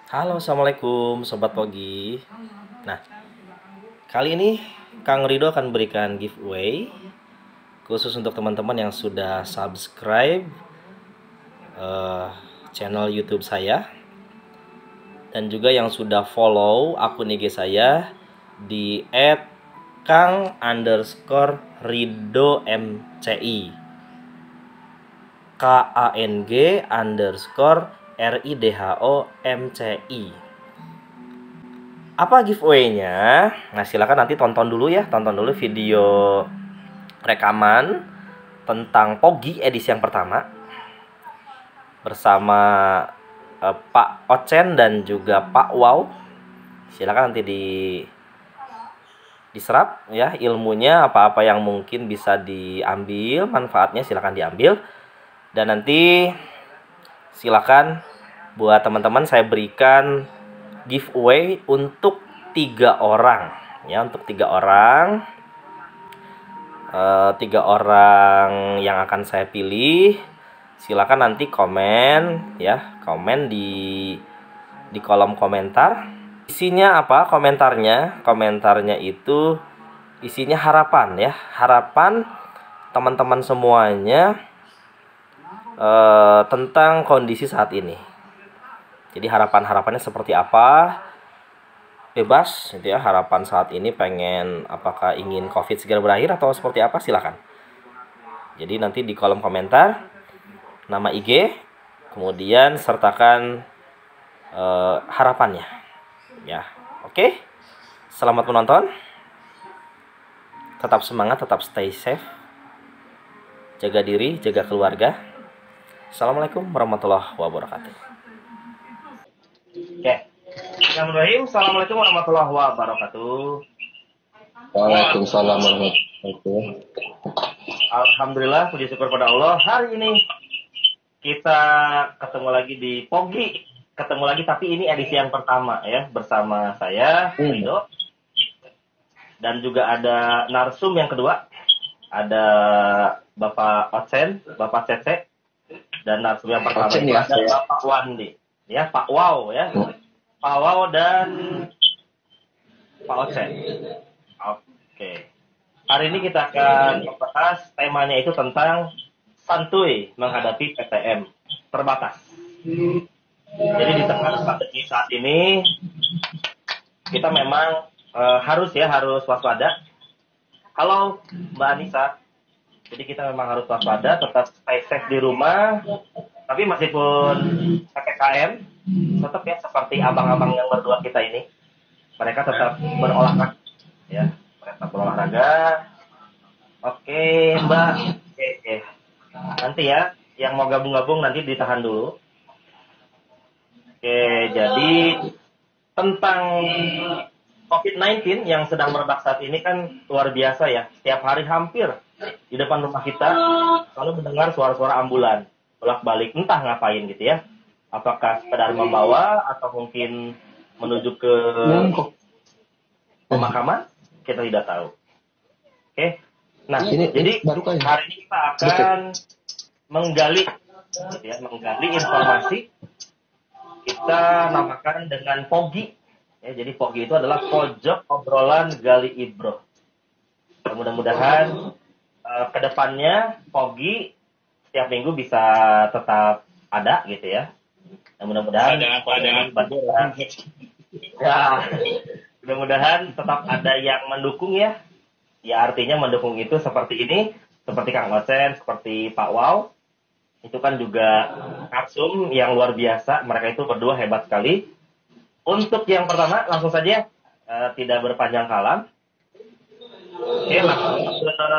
Halo, assalamualaikum sobat Pogi. Nah, kali ini Kang Rido akan berikan giveaway khusus untuk teman-teman yang sudah subscribe eh, channel YouTube saya dan juga yang sudah follow akun IG saya di @kang_rido_mci KANG_RIDHOMCI. Apa giveaway-nya? Nah, silakan nanti tonton dulu ya, tonton dulu video rekaman tentang Pogi edisi yang pertama bersama Pak Ocen dan juga Pak Wow. Silakan nanti diserap ya ilmunya, apa-apa yang mungkin bisa diambil manfaatnya silakan diambil, dan nanti silakan buat teman-teman saya berikan giveaway untuk 3 orang ya, untuk 3 orang. 3 orang yang akan saya pilih silakan nanti komen ya, komen di kolom komentar. Isinya apa komentarnya itu isinya harapan ya, harapan teman-teman semuanya tentang kondisi saat ini. Jadi harapannya seperti apa, bebas gitu ya. Harapan saat ini pengen apakah ingin COVID segera berakhir atau seperti apa, silakan. Jadi nanti di kolom komentar nama IG, kemudian sertakan harapannya ya. Oke, selamat menonton, tetap semangat, tetap stay safe, jaga diri, jaga keluarga. Assalamualaikum warahmatullahi wabarakatuh. Oke, Bismillahirrahmanirrahim. Assalamualaikum warahmatullahi wabarakatuh. Waalaikumsalam warahmatullahi wabarakatuh. Alhamdulillah, puji syukur pada Allah. Hari ini kita ketemu lagi di Pogi. Ketemu lagi, tapi ini edisi yang pertama ya. Bersama saya, Rido. Dan juga ada narsum yang kedua. Ada Bapak Ocen, Bapak Cece. Dan narsum yang pertama Ocen, itu ya, ada Bapak Wandi. Ya, Pak Wow ya. Pak Wow dan Pak Ocen. Oke. Hari ini kita akan membahas temanya itu tentang santuy menghadapi PTM terbatas. Jadi di tengah pandemi saat ini kita memang harus waspada. Halo Mbak Anissa. Jadi kita memang harus waspada, tetap stay safe di rumah. Tapi meskipun PPKM, tetap ya seperti abang-abang yang berdua kita ini, mereka tetap berolahraga ya. Mereka berolahraga. Oke, Mbak. Oke. Nanti ya, yang mau gabung-gabung nanti ditahan dulu. Oke, jadi tentang COVID-19 yang sedang merebak saat ini kan luar biasa ya. Setiap hari hampir di depan rumah kita selalu mendengar suara-suara ambulan bolak-balik, entah ngapain gitu ya. Apakah sekedar membawa atau mungkin menuju ke pemakaman, kita tidak tahu. Oke. Nah, jadi hari ini kita akan menggali gitu ya, menggali informasi. Kita namakan dengan Pogi. Ya, jadi Pogi itu adalah pojok obrolan gali ibro. Mudah-mudahan kedepannya Pogi setiap minggu bisa tetap ada gitu ya. Dan mudah-mudahan ya, mudah-mudahan tetap ada yang mendukung ya. Ya artinya mendukung itu seperti ini, seperti Kang Ocen, seperti Pak Wow. Itu kan juga narsum yang luar biasa. Mereka itu berdua hebat sekali. Untuk yang pertama, langsung saja tidak berpanjang kalam. Oke, langsung ke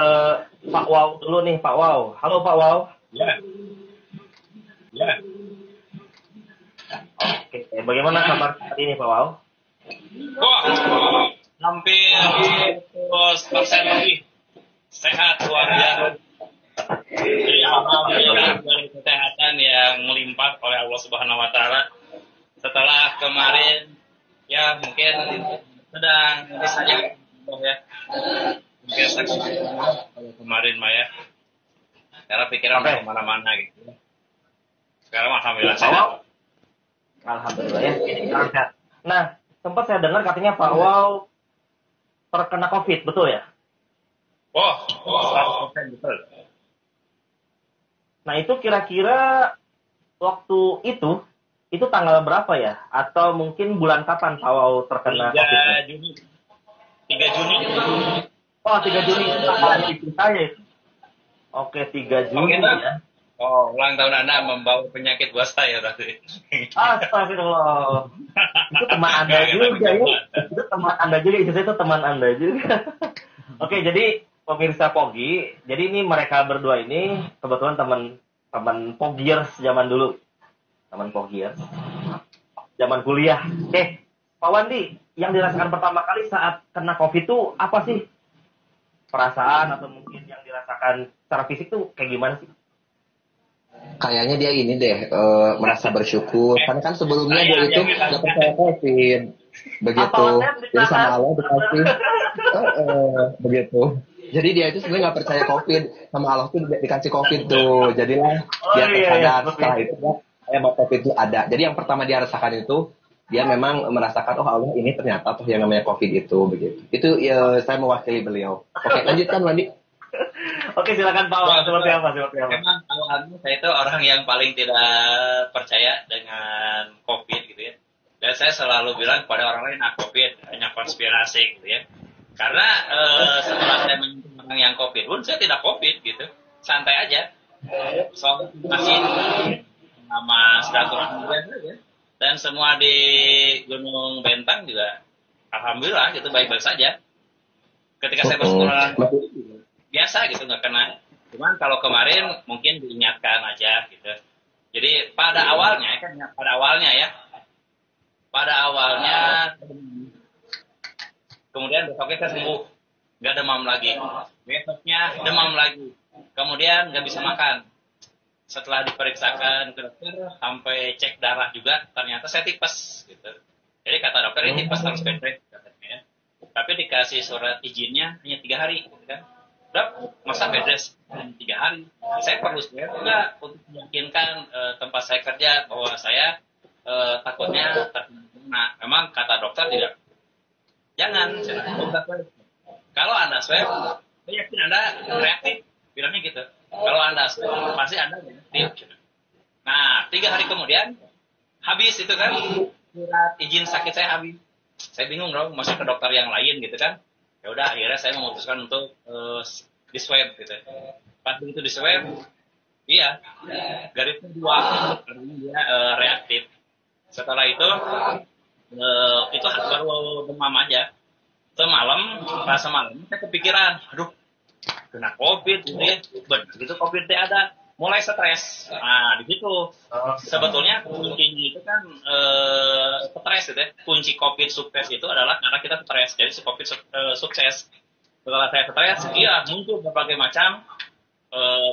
Pak Wow dulu nih, Pak Wow. Halo Pak Wow. Ya. Oke, bagaimana kabar hari ini Pak Wow? Wah, hampir 100% lebih sehat luar biasa. Jadi alhamdulillah dari kesehatan yang melimpah oleh Allah Subhanahu Wa Taala. Setelah kemarin ya mungkin sedang misalnya ya mungkin kalau kemarin mah ya karena pikiran kemana-mana gitu. Sekarang alhamdulillah sehat. Alhamdulillah ya. Sehat. Nah, sempat saya dengar katanya Pak Wow terkena COVID, betul ya? Oh, 100% betul. Nah, itu kira-kira waktu itu tanggal berapa ya? Atau mungkin bulan kapan Pak Wow terkena 3 COVID? Juni. 3 Juni. Oh, 3 Juni itu tanggal istri saya itu. Oke, 3 Juni Oke, ya. Oh, ulang tahun Anda membawa penyakit buasta ya berarti. Astagfirullah. Itu teman Anda juga ya. Itu teman Anda juga, istri saya itu teman Anda juga. Oke, jadi pemirsa Pogi, jadi ini mereka berdua ini kebetulan teman Pogiers zaman dulu. Teman Pogiers. Zaman kuliah. Oke, Pak Wandi, yang dirasakan pertama kali saat kena COVID itu apa sih? Perasaan atau mungkin yang dirasakan secara fisik tuh kayak gimana sih? Kayaknya dia ini deh merasa bersyukur karena kan sebelumnya dia itu nggak percaya COVID begitu. Jadi sama Allah dikasih begitu. Jadi dia itu sebenarnya nggak percaya COVID, sama Allah tuh dikasih COVID tuh. Jadilah dia tersadar setelah itu bahwa COVID itu ada. Jadi yang pertama dia rasakan itu dia memang merasakan Allah ini ternyata tuh yang namanya COVID itu begitu. Itu ya, saya mewakili beliau. Oke, lanjutkan Wandi. Oke, silakan Pak Wal. Seperti apa? Memang awalnya saya itu orang yang paling tidak percaya dengan COVID gitu ya. Dan saya selalu bilang kepada orang lain, COVID hanya konspirasi gitu ya. Karena setelah saya menyentuh orang yang COVID pun saya tidak COVID gitu. Santai aja. Soal masih sama silaturahmi aja. Dan semua di Gunung Bentang juga alhamdulillah gitu baik-baik saja. Ketika saya bersekolah biasa gitu nggak kena. Cuman kalau kemarin mungkin diingatkan aja gitu. Jadi pada awalnya kemudian besoknya saya sembuh, nggak demam lagi. Besoknya demam lagi. Kemudian nggak bisa makan. Setelah diperiksakan ke dokter sampai cek darah juga ternyata saya tipes gitu. Jadi kata dokter ini tipes harus bed rest katanya. Tapi dikasih surat izinnya hanya 3 hari gitu kan. Dok, masa bed rest 3 hari? Saya perlu swab enggak untuk meyakinkan tempat saya kerja bahwa saya takutnya terkena. Memang kata dokter tidak. Jangan, kalau Anda swab, saya yakin Anda reaktif. Bilangnya gitu. Kalau Anda swab, pasti Anda reaktif. Nah, 3 hari kemudian, habis itu kan, surat izin sakit saya habis. Saya bingung dong, masuk ke dokter yang lain gitu kan. Ya udah akhirnya saya memutuskan untuk di swab gitu. Pas begitu di swab, iya garisnya 2 karena dia reaktif. Setelah itu baru demam aja. Pas semalam saya kepikiran, aduh kena COVID gitu ya. Begitu COVID ada, mulai stres. Nah di situ sebetulnya kuncinya itu kan stres gitu ya. Kunci COVID sukses itu adalah karena kita stres. Jadi si COVID sukses. Setelah saya stres, iya muncul berbagai macam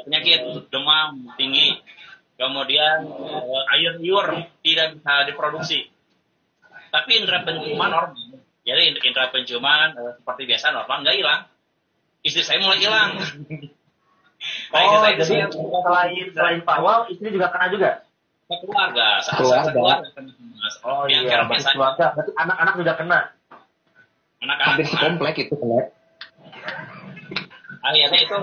penyakit, demam tinggi, kemudian air liur tidak bisa diproduksi. Tapi indera penciuman normal. Jadi indera penciuman seperti biasa normal, nggak hilang. Istri saya mulai hilang. Jadi selain Pak Wal, istri juga kena juga? Keluarga. Oh iya, berarti keluarga. Berarti anak-anak juga kena? Anak-anak hampir sekomplek itu kena. Akhirnya itu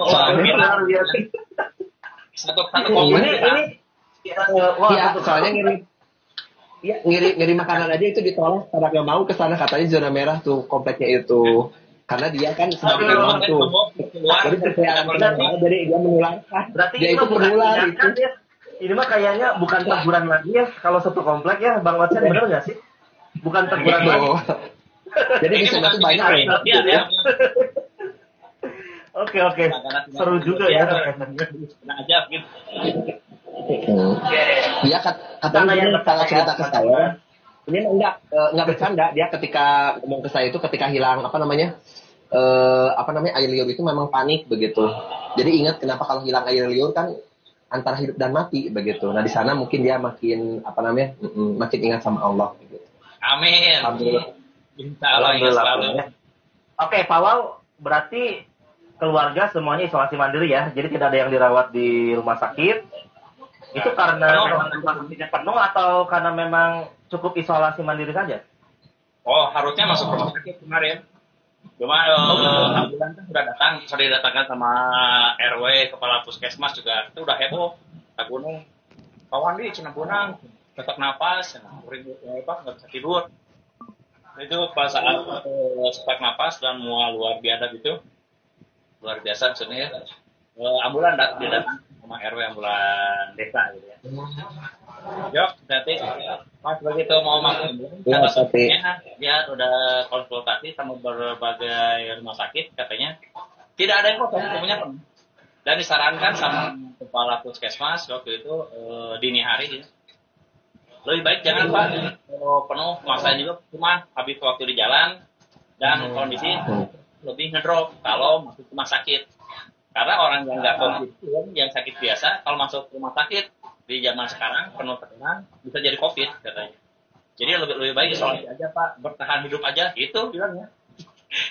satu komplek. Iya, soalnya ngirim makanan aja itu ditolak karena nggak mau ke sana, katanya zona merah tuh kompleknya itu. Karena dia kan sebagai imam tuh. Jadi jadi dia menularkan. Berarti dia itu menular itu. Ini mah kayaknya bukan teguran lagi ya kalau satu komplek ya, Bang Watsen, benar nggak sih? Bukan teguran lagi. Jadi di sana tuh banyak ya. Oke. Seru juga ya. Nah, aja gitu. Dia katanya kalau cerita ke saya, ini enggak bercanda. Dia ketika ngomong ke saya itu ketika hilang air liur itu memang panik begitu. Jadi ingat kenapa kalau hilang air liur kan antara hidup dan mati begitu. Nah di sana mungkin dia makin makin ingat sama Allah begitu. Amin. Alhamdulillah. Oke, Pak Wal, berarti keluarga semuanya isolasi mandiri ya. Jadi tidak ada yang dirawat di rumah sakit. Itu karena memang rumah sakitnya penuh atau karena memang cukup isolasi mandiri saja? Oh, harusnya masuk rumah sakit kemarin. Cuma ambulan kan sudah didatangkan sama RW, kepala puskesmas juga. Itu udah heboh. Tak gunung, kawan di Cina Bunang, sesak napas, ribut nggak bisa tidur. Itu pas saat sesak napas dan mual luar biasa gitu. Luar biasa maksudnya. Ambulan datang sama RW, ambulan desa gitu ya. Yuk, nanti pas begitu mau makan kata suaminya dia udah konsultasi sama berbagai rumah sakit, katanya tidak ada yang kosong, semuanya penuh. Dan disarankan sama kepala puskesmas waktu itu dini hari gitu. Lebih baik jangan Pak, kalau penuh masanya juga cuma habis waktu di jalan dan kondisi lebih ngedrop kalau masuk rumah sakit. Karena orang yang nggak COVID, yang sakit biasa, kalau masuk rumah sakit di zaman sekarang penuh tekanan bisa jadi COVID katanya. Jadi lebih baik isolasi aja Pak, bertahan hidup aja, gitu bilangnya.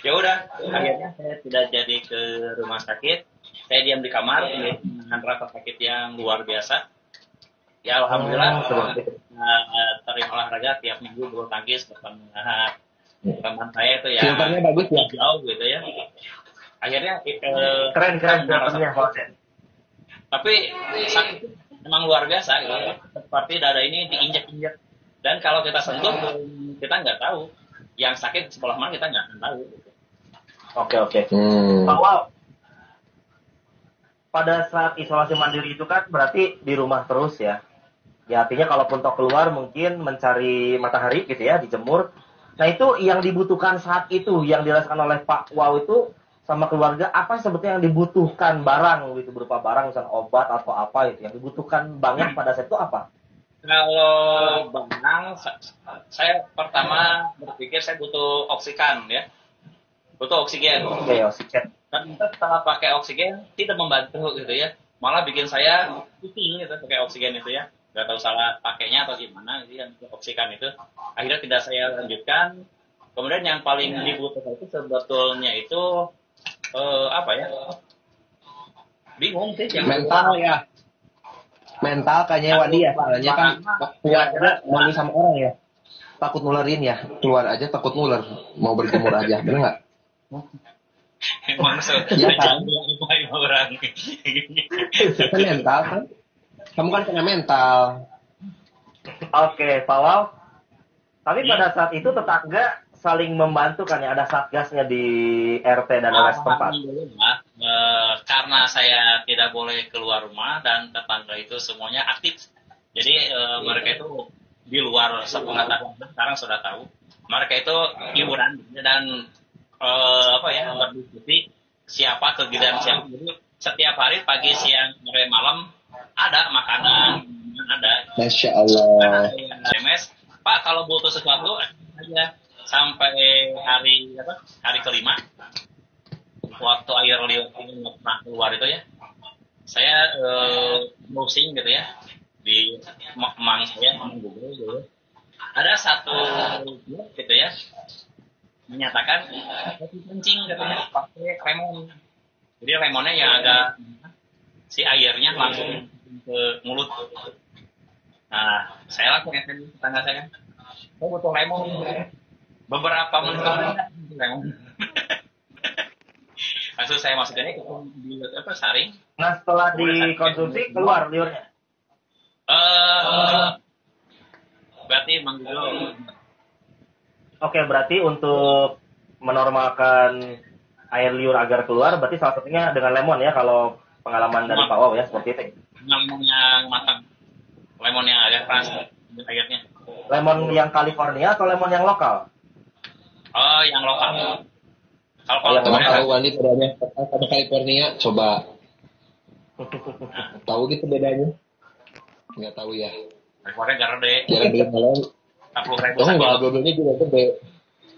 Ya udah, akhirnya saya tidak jadi ke rumah sakit, saya diam di kamar dengan rasa sakit yang luar biasa. Ya alhamdulillah, sering olahraga tiap minggu bulu tangkis bersama teman saya itu ya. Filternya bagus ya, jauh gitu ya. Akhirnya keren filternya Pak. Tapi sakit itu memang luar biasa gitu. Seperti dada ini diinjak-injak. Dan kalau kita sentuh, kita nggak tahu. Yang sakit sebelah mana kita nggak tahu. Gitu. Oke. Pak Wow, pada saat isolasi mandiri itu kan berarti di rumah terus ya. Ya artinya kalaupun toh keluar mungkin mencari matahari gitu ya, dijemur. Nah itu yang dibutuhkan saat itu, yang dirasakan oleh Pak Wow itu sama keluarga, apa sebetulnya yang dibutuhkan barang gitu, berupa barang misalnya obat atau apa itu yang dibutuhkan banget pada saat itu apa? Kalau barang, saya pertama berpikir saya butuh oksigen ya, butuh oksigen. Oke, oksigen. Dan setelah pakai oksigen tidak membantu gitu ya, malah bikin saya pusing gitu pakai oksigen itu ya, nggak tahu salah pakainya atau gimana gitu yang oksigen itu. Akhirnya tidak saya lanjutkan. Kemudian yang paling dibutuhkan itu sebetulnya itu apa ya? Bingung sih. Mental ya. Mental kayaknya Wadi ya. Soalnya kan keluarga mau sama orang ya. Takut nularin ya. Keluar aja takut nular. Mau berjemur aja. Bener nggak? Emang ya kan? Orang. Kan mental kan? Kamu kan kena mental. Oke, Pak Wow. Tapi pada saat itu tetangga saling membantu kan ya, ada satgasnya di RT dan RW setempat. Karena saya tidak boleh keluar rumah dan tetangga itu semuanya aktif. Jadi mereka itu di luar sepengetahuan, sekarang sudah tahu. Mereka itu hiburan dan berdiskusi siapa kegiatan siapa. Jadi setiap hari pagi, siang, sore, malam ada makanan, ada. Masya Allah. SMS, Pak kalau butuh sesuatu aja. Sampai hari kelima waktu air liur ini nggak pernah keluar itu ya, saya browsing gitu ya di mang saya Google gitu. Ada satu gitu ya menyatakan kencing katanya pakai lemon. Jadi lemonnya yang agak si airnya langsung ke mulut. Nah saya langsung SMS tetangga saya, saya butuh lemon. Beberapa menit kemudian langsung saya masukinnya ke saring. Nah setelah dikonsumsi keluar liurnya. Berarti manggung. Oke, berarti untuk menormalkan air liur agar keluar berarti salah satunya dengan lemon ya, kalau pengalaman dari Pak Wow ya, seperti itu. Lemon yang matang, lemon yang agak keras airnya. Lemon yang California atau lemon yang lokal? Oh, yang lokal. Kalau Teman tahu Wandi bedanya sama California, coba. Tahu gitu bedanya? Nggak tahu ya. California gede. Jangan beli melon. 40.000. Oh, enggak, dua-duanya juga itu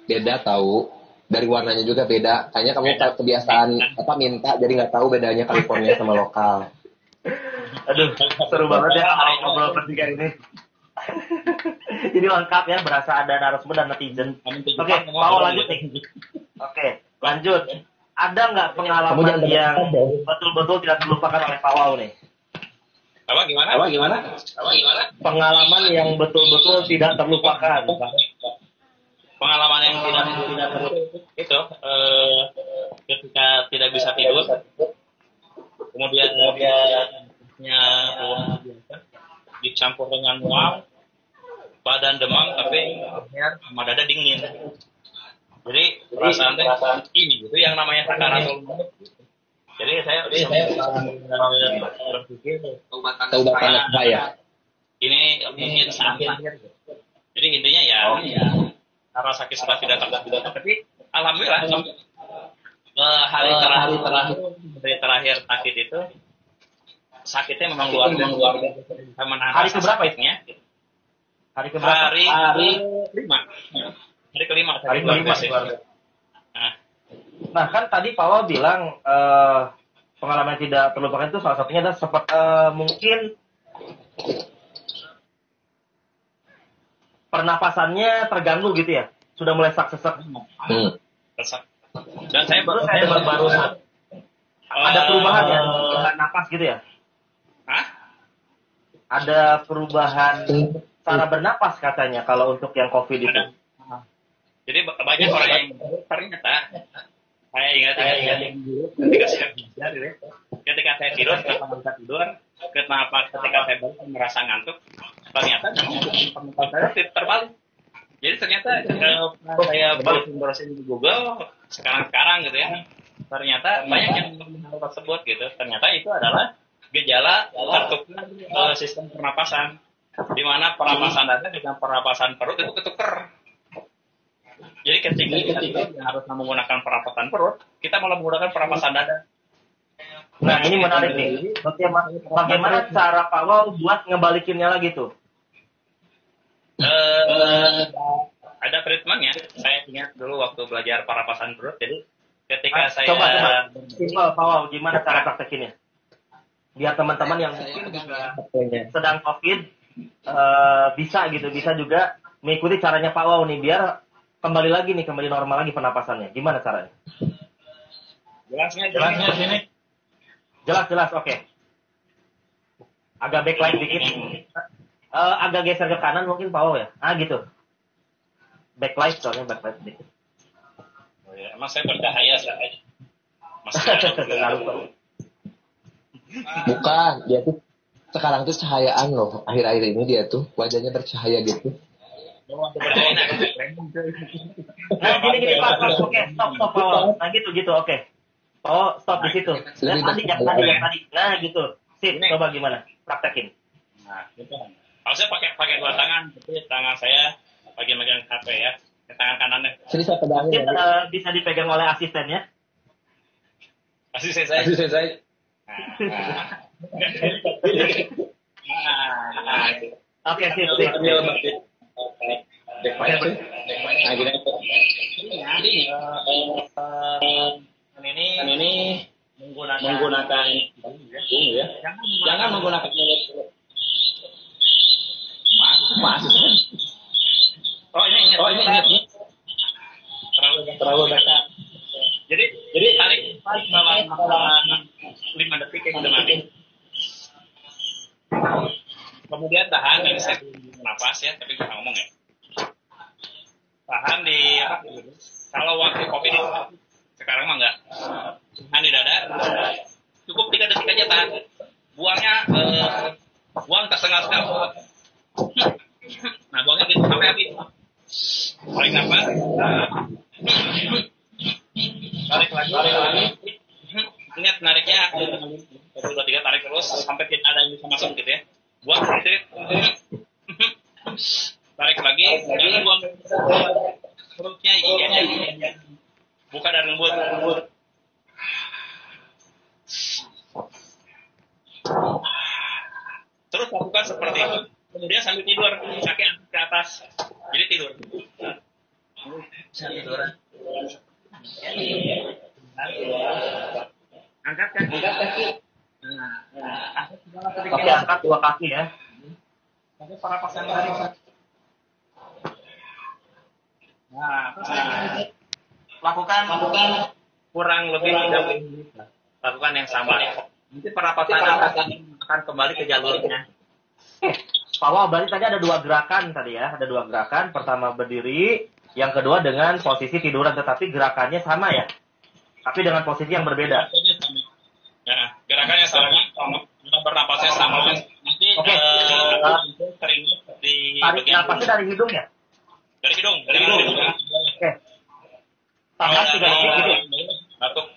beda tahu. Dari warnanya juga beda. Kayaknya kamu kebiasaan minta, jadi nggak tahu bedanya California sama lokal. Aduh, seru banget ya ngobrol bertiga ini. Jadi lengkap ya, berasa ada narasumber dan netizen. Oke, mau lanjut nih. Oke, lanjut. Ada nggak pengalaman yang betul-betul tidak terlupakan oleh Pak Wow nih? Apa gimana? Pengalaman yang betul-betul tidak terlupakan. Pengalaman yang tidak itu ketika tidak bisa tidur, kemudian dicampur dengan mual, badan demam, tapi sama dada dingin. Jadi perasaan ini gitu yang namanya sakaratul maut. Jadi saya berpikir Taubatan saya. ini mungkin saat akhir. Jadi intinya ya karena sakit sudah tidak terlalu, tapi alhamdulillah hari terakhir sakit itu sakitnya memang luar biasa. Hari keberapa itu? Hari keberapa? Hari kelima. Nah kan tadi Pak Waw bilang pengalaman yang tidak terlupakan itu salah satunya adalah mungkin pernapasannya terganggu gitu ya, sudah mulai sesak-sesak. Dan saya baru ada perubahan ya, napas gitu ya? Ada perubahan cara bernapas katanya kalau untuk yang COVID itu. Jadi banyak orang yang ternyata saya ingat ketika saya belajar, ketika saya tidur, kenapa ketika saya bangun merasa ngantuk, ternyata saya terbalik. Jadi ternyata saya browsing di Google sekarang gitu ya, ternyata banyak yang hal tersebut gitu. Ternyata itu adalah gejala tertukar sistem pernapasan, di mana pernapasan dada dengan pernapasan perut itu ketukar. Jadi ketika kita harus menggunakan pernapasan perut, kita malah menggunakan pernapasan dada. Nah ini menarik nih. Bagaimana cara Pak Waw buat ngebalikinnya lagi tuh? Ada treatmentnya. Saya ingat dulu waktu belajar pernapasan perut. Jadi ketika saya coba simpel Pak Waw, gimana cara praktekinnya? Biar teman-teman yang mungkin sedang COVID bisa juga mengikuti caranya Pak Waw nih, biar kembali normal lagi pernapasannya. Gimana caranya? Jelasnya sini. Jelas, oke. Agak backlight dikit. Agak geser ke kanan mungkin Pak Waw ya. Gitu. Backlight dikit. Oh ya, emang saya bercahaya saja. Bukan, dia tuh sekarang tuh cahayaan loh. Akhir-akhir ini dia tuh wajahnya bercahaya gitu. Nah gini Pak, oke, stop Pak Waw. Nah gitu, oke. Oh, stop di situ. Dan tadi. Nah gitu. Sip, coba gimana? Praktekin. Nah, gitu. Harusnya pakai dua tangan, tapi tangan saya bagian HP ya. Tangan kanannya. Sini saya pegangin. Mungkin bisa dipegang oleh asistennya. Asisten saya. Oke, sip. Ini menggunakan ya. Jangan menggunakan ini ingat. Terlalu dekat. Jadi tarik selama 5 detik yang udah mati. Kemudian tahan, ini saya napas ya, tapi nggak ngomong ya. Tahan di kalau waktu COVID itu, sekarang mah nggak. Tahan di dada, cukup 3 detik aja tahan. Buang tersengal-sengal. Nah, buangnya gitu sampai habis. Tarik nafas. Tarik lagi. Ingat nariknya 1, 2, 3 tarik terus sampai tidak ada yang bisa masuk gitu ya. Buang sedikit. Tarik lagi, jangan buang perutnya, giginya. Buka dari lembut. Terus lakukan seperti itu. Kemudian sambil tidur, kaki angkat ke atas. Jadi tidur. Tidur. Angkat kaki. Tapi angkat 2 kaki ya. Sampai pernapasan tadi. Lakukan kurang lebih 30 menit. Lakukan yang sama. Nanti pernapasan akan kembali ke jalurnya. Pak Wow, berarti tadi ada 2 gerakan tadi ya. Ada 2 gerakan. Pertama berdiri, yang kedua dengan posisi tiduran, tetapi gerakannya sama ya. Tapi dengan posisi yang berbeda. Nah, gerakannya sama, bernapasnya sama. Nanti sering di tarik napasnya dari hidung ya? Dari hidung. Oke. Tahan 3 detik gitu. Batuk.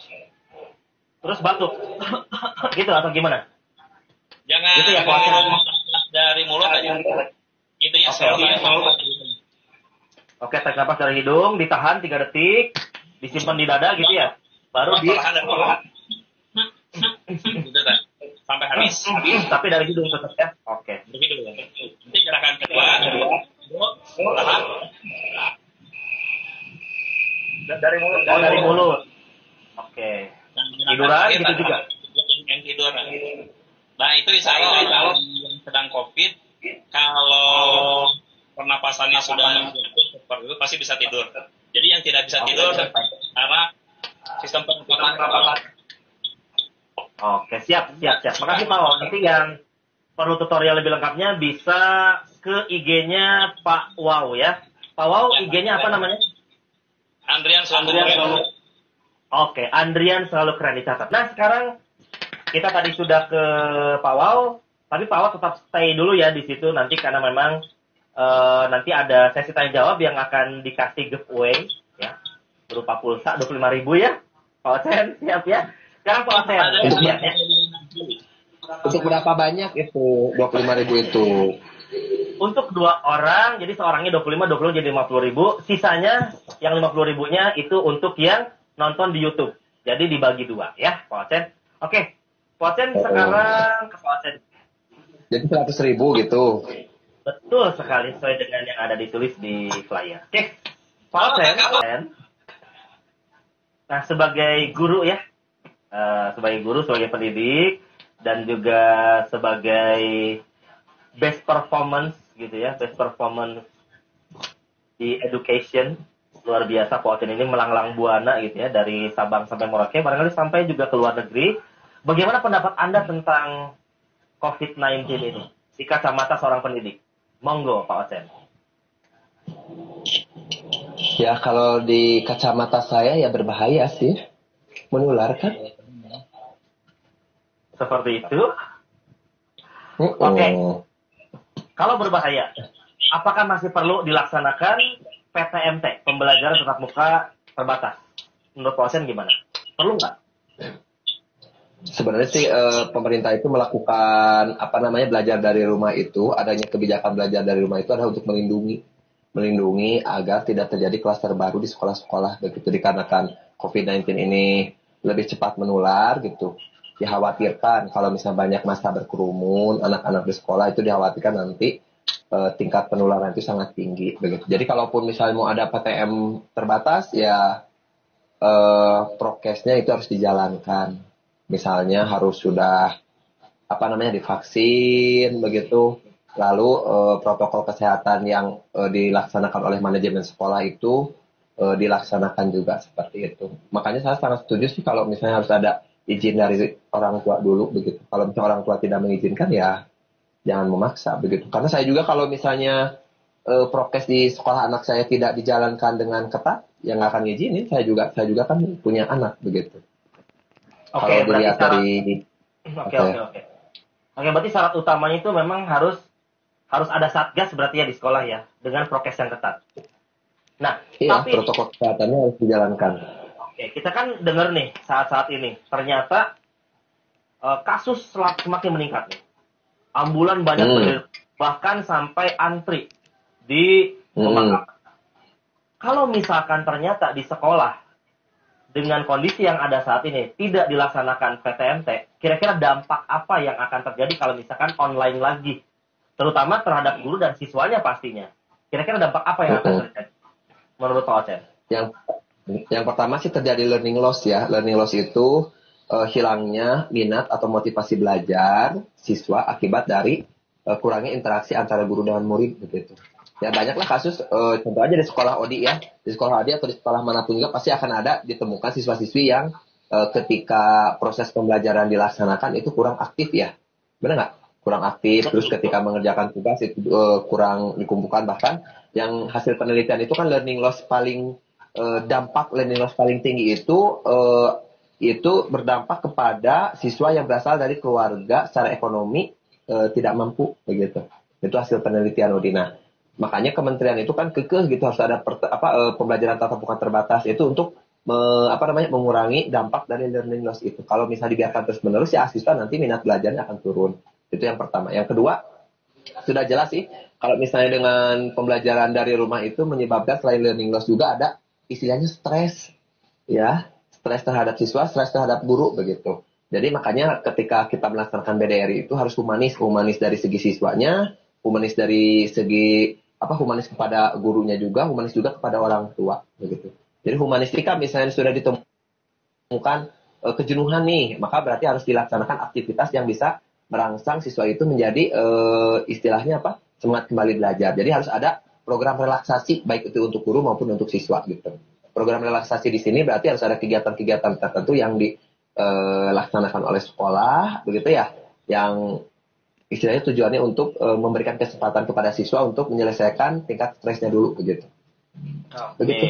Terus batuk. Gitu atau gimana? Jangan gitu ya, dari mulut aja. Intinya selalu. Oke, tarik napas dari hidung, ditahan 3 detik, disimpan di dada gitu ya. Baru di gitu kan. Sampai habis. Tapi dari hidung tetap ya. Oke. Dari hidung. Nanti gerakan kedua. Tahan. Dari mulut. Oh, dari mulut. Oke. Tiduran gitu juga. Yang tidur. Nah, itu insya Allah yang sedang COVID, kalau pernapasannya sudah seperti itu pasti bisa tidur. Jadi yang tidak bisa tidur karena sistem pernapasan. Oke, siap. Makasih Pak Wow. Nanti yang perlu tutorial lebih lengkapnya bisa ke IG-nya Pak Wow ya. Pak Wow, IG-nya apa namanya? Andrian selalu. Oke, Andrian selalu keren, dicatat. Nah, sekarang kita tadi sudah ke Pak Wow, tapi Pak Wow tetap stay dulu ya di situ nanti karena memang nanti ada sesi tanya jawab yang akan dikasih giveaway ya, berupa pulsa 25.000 ya. Pak Osen, siap ya. Sekarang Pak Osen, lihat ya. Untuk berapa banyak itu 25.000 itu? Untuk 2 orang, jadi seorangnya 20 jadi 50.000. Sisanya yang 50.000-nya itu untuk yang nonton di YouTube. Jadi dibagi 2 ya, Pak Osen. Oke, Pak Osen sekarang ke Pak Osen. Jadi 100.000 gitu. Betul sekali, sesuai dengan yang ada ditulis di flyer. Oke, Pak Osen. Nah, sebagai guru ya, sebagai pendidik, dan juga sebagai best performance gitu ya, best performance di education, luar biasa Pak Osen ini melanglang buana gitu ya, dari Sabang sampai Merauke, barangkali sampai juga ke luar negeri. Bagaimana pendapat Anda tentang COVID-19 ini di kacamata seorang pendidik? Monggo Pak Osen. Ya kalau di kacamata saya ya berbahaya sih, menular kan. Seperti itu. Oke. Kalau berbahaya, apakah masih perlu dilaksanakan PTMT, pembelajaran tatap muka terbatas? Menurut Pak Osen gimana? Perlu nggak? Sebenarnya sih pemerintah itu melakukan belajar dari rumah itu, adanya kebijakan belajar dari rumah itu adalah untuk melindungi agar tidak terjadi klaster baru di sekolah-sekolah begitu, dikarenakan COVID-19 ini lebih cepat menular gitu. Dikhawatirkan kalau misalnya banyak massa berkerumun, anak-anak di sekolah itu dikhawatirkan nanti tingkat penularan itu sangat tinggi begitu. Jadi kalaupun misalnya mau ada PTM terbatas ya prokesnya itu harus dijalankan. Misalnya harus sudah divaksin begitu. Lalu protokol kesehatan yang dilaksanakan oleh manajemen sekolah itu dilaksanakan juga seperti itu. Makanya saya sangat setuju sih kalau misalnya harus ada izin dari orang tua dulu begitu. Kalau misalnya orang tua tidak mengizinkan ya jangan memaksa begitu. Karena saya juga kalau misalnya prokes di sekolah anak saya tidak dijalankan dengan ketat, yang nggak akan ngizinin. Saya juga kan punya anak begitu. Oke, kalau dilihat dari Oke, berarti syarat utamanya itu memang harus ada satgas berarti ya di sekolah ya, dengan prokes yang ketat. Nah, iya, tapi protokol kesehatannya harus dijalankan. Oke, kita kan dengar nih saat-saat ini ternyata kasus semakin meningkat nih. Ambulan banyak berdiri, bahkan sampai antri di pemakaman. Kalau misalkan ternyata di sekolah dengan kondisi yang ada saat ini tidak dilaksanakan PTMT, kira-kira dampak apa yang akan terjadi kalau misalkan online lagi, terutama terhadap guru dan siswanya pastinya? Kira-kira dampak apa yang akan terjadi menurut Pak Osen? Yang pertama sih terjadi learning loss ya. Learning loss itu hilangnya minat atau motivasi belajar siswa akibat dari kurangnya interaksi antara guru dan murid begitu. Ya banyaklah kasus, contoh aja di sekolah ODI ya. Di sekolah ODI atau di sekolah manapun juga pasti akan ada ditemukan siswa-siswi yang ketika proses pembelajaran dilaksanakan itu kurang aktif ya. benar nggak? Kurang aktif, terus ketika mengerjakan tugas itu kurang dikumpulkan, bahkan yang hasil penelitian itu kan learning loss paling dampak learning loss paling tinggi itu berdampak kepada siswa yang berasal dari keluarga secara ekonomi tidak mampu begitu. Itu hasil penelitian Udina. Makanya kementerian itu kan kekeh gitu harus ada pembelajaran tatap muka terbatas itu untuk mengurangi dampak dari learning loss itu. Kalau misalnya dibiarkan terus-menerus ya siswa nanti minat belajarnya akan turun. Itu yang pertama. Yang kedua, sudah jelas sih kalau misalnya dengan pembelajaran dari rumah itu menyebabkan selain learning loss juga ada istilahnya stres. Ya, stres terhadap siswa, stres terhadap guru begitu. Jadi makanya ketika kita melaksanakan BDRI itu harus humanis dari segi siswanya, humanis dari segi humanis kepada gurunya juga, humanis juga kepada orang tua begitu. Jadi humanistika misalnya sudah ditemukan kejenuhan nih, maka berarti harus dilaksanakan aktivitas yang bisa merangsang siswa itu menjadi istilahnya semangat kembali belajar. Jadi harus ada program relaksasi baik itu untuk guru maupun untuk siswa gitu. Program relaksasi di sini berarti harus ada kegiatan-kegiatan tertentu yang dilaksanakan oleh sekolah begitu ya, yang istilahnya tujuannya untuk memberikan kesempatan kepada siswa untuk menyelesaikan tingkat stresnya dulu begitu. Oke. Begitu.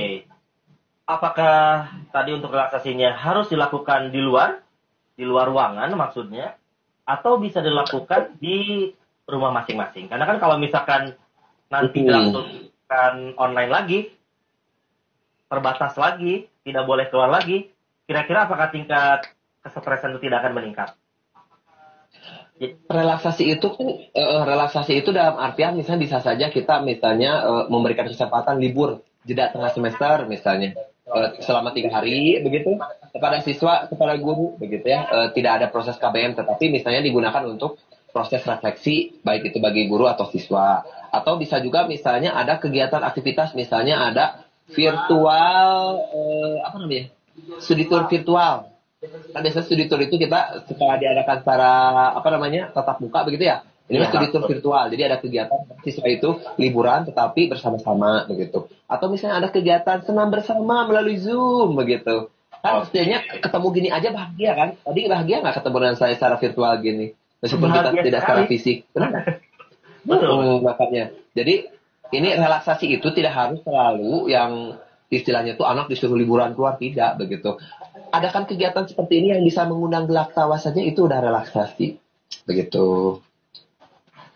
Apakah tadi untuk relaksasinya harus dilakukan di luar ruangan maksudnya, atau bisa dilakukan di rumah masing-masing? Karena kan kalau misalkan nanti dilakukan online lagi, terbatas lagi, tidak boleh keluar lagi, kira-kira apakah tingkat kesetresan itu tidak akan meningkat? Relaksasi itu dalam artian misalnya bisa saja kita misalnya memberikan kesempatan libur jeda tengah semester misalnya selama 3 hari begitu kepada siswa, kepada guru begitu ya, tidak ada proses KBM tetapi misalnya digunakan untuk proses refleksi baik itu bagi guru atau siswa, atau bisa juga misalnya ada kegiatan aktivitas misalnya ada virtual studi tour virtual. Kan biasanya studi tour itu kita setelah diadakan secara tatap muka begitu ya. Ini studi tour virtual. Jadi ada kegiatan siswa itu liburan tetapi bersama-sama begitu. Atau misalnya ada kegiatan senam bersama melalui Zoom begitu. Kan mestinya ketemu gini aja bahagia kan? Tadi bahagia nggak ketemu dengan saya secara virtual gini? Meskipun kita tidak secara fisik. Betul. Makanya. Jadi ini relaksasi itu tidak harus selalu yang istilahnya tuh anak disuruh liburan keluar, tidak begitu. Adakan kegiatan seperti ini yang bisa mengundang gelak tawa saja itu udah relaksasi begitu.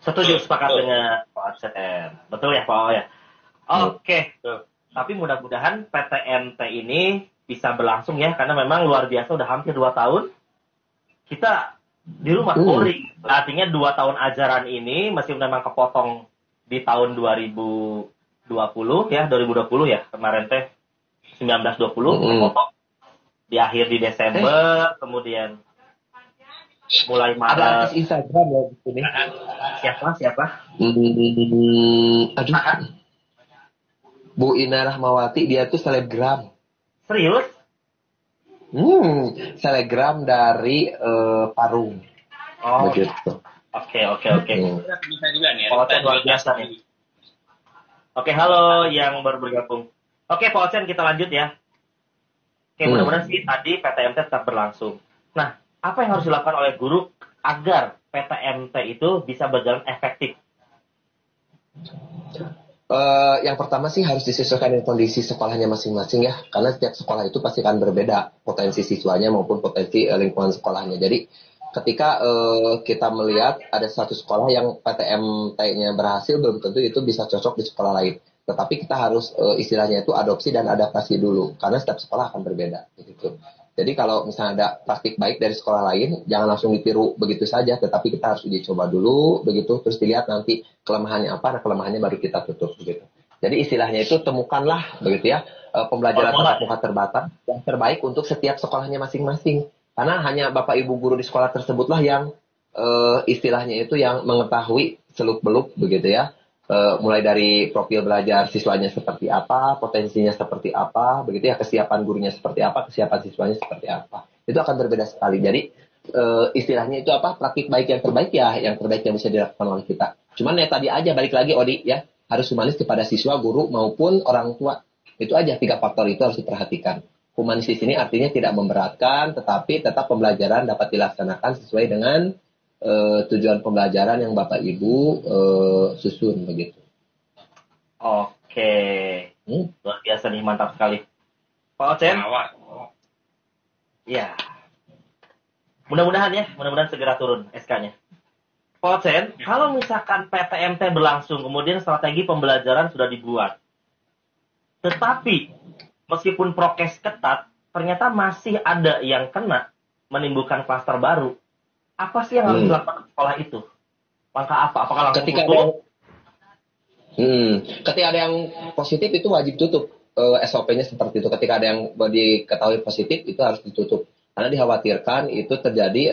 Setuju, sepakat dengan Pak Arsen. Betul ya Pak O ya. Oke. Tapi mudah-mudahan PTMT ini bisa berlangsung ya, karena memang luar biasa udah hampir 2 tahun kita di rumah pouring. Artinya 2 tahun ajaran ini masih memang kepotong di tahun 2020 ya kemarin teh 1920 kepotong di akhir di Desember, kemudian mulai Maret. Ada artis Instagram ya di sini. Siapa? Aduh. Bu Ina Rahmawati, dia tuh selebgram. Serius? Selebgram dari Parung. Oh. Begitu. Oke. Bisa juga nih. Luar biasa nih. Oke, halo yang baru bergabung. Oke, Pak Osen, kita lanjut ya. Oke, mudah-mudahan sih tadi PTMT tetap berlangsung. Nah, apa yang harus dilakukan oleh guru agar PTMT itu bisa berjalan efektif? Yang pertama sih harus disesuaikan dengan kondisi sekolahnya masing-masing ya, karena setiap sekolah itu pasti akan berbeda potensi siswanya maupun potensi lingkungan sekolahnya. Jadi ketika kita melihat ada satu sekolah yang PTMT-nya berhasil, belum tentu itu bisa cocok di sekolah lain. Tetapi kita harus istilahnya itu adopsi dan adaptasi dulu, karena setiap sekolah akan berbeda gitu. Jadi kalau misalnya ada praktik baik dari sekolah lain, jangan langsung ditiru begitu saja, tetapi kita harus uji coba dulu, begitu, terus dilihat nanti kelemahannya apa, nah kelemahannya baru kita tutup, begitu. Jadi istilahnya itu temukanlah, begitu ya, pembelajaran tatap muka terbatas yang terbaik untuk setiap sekolahnya masing-masing. Karena hanya Bapak Ibu guru di sekolah tersebutlah yang istilahnya itu yang mengetahui seluk-beluk, begitu ya. Mulai dari profil belajar siswanya seperti apa, potensinya seperti apa, begitu ya, kesiapan gurunya seperti apa, kesiapan siswanya seperti apa. Itu akan berbeda sekali. Jadi istilahnya itu praktik baik yang terbaik ya, yang terbaik yang bisa dilakukan oleh kita. Cuman ya tadi aja balik lagi Odi ya, harus humanis kepada siswa, guru maupun orang tua. Itu aja 3 faktor itu harus diperhatikan. Humanis di sini artinya tidak memberatkan, tetapi tetap pembelajaran dapat dilaksanakan sesuai dengan tujuan pembelajaran yang Bapak Ibu susun begitu. Oke. Luar biasa nih, mantap sekali. Pak Ocen? Ya. Mudah-mudahan segera turun SK-nya. Pak Ocen, kalau misalkan PTMT berlangsung, kemudian strategi pembelajaran sudah dibuat. Tetapi, meskipun prokes ketat, ternyata masih ada yang kena, menimbulkan klaster baru. Apa sih yang harus dilakukan sekolah itu? Langkah apa? Apakah langsung tutup? Ketika ada yang positif itu wajib tutup. SOP-nya seperti itu. Ketika ada yang diketahui positif itu harus ditutup. Karena dikhawatirkan itu terjadi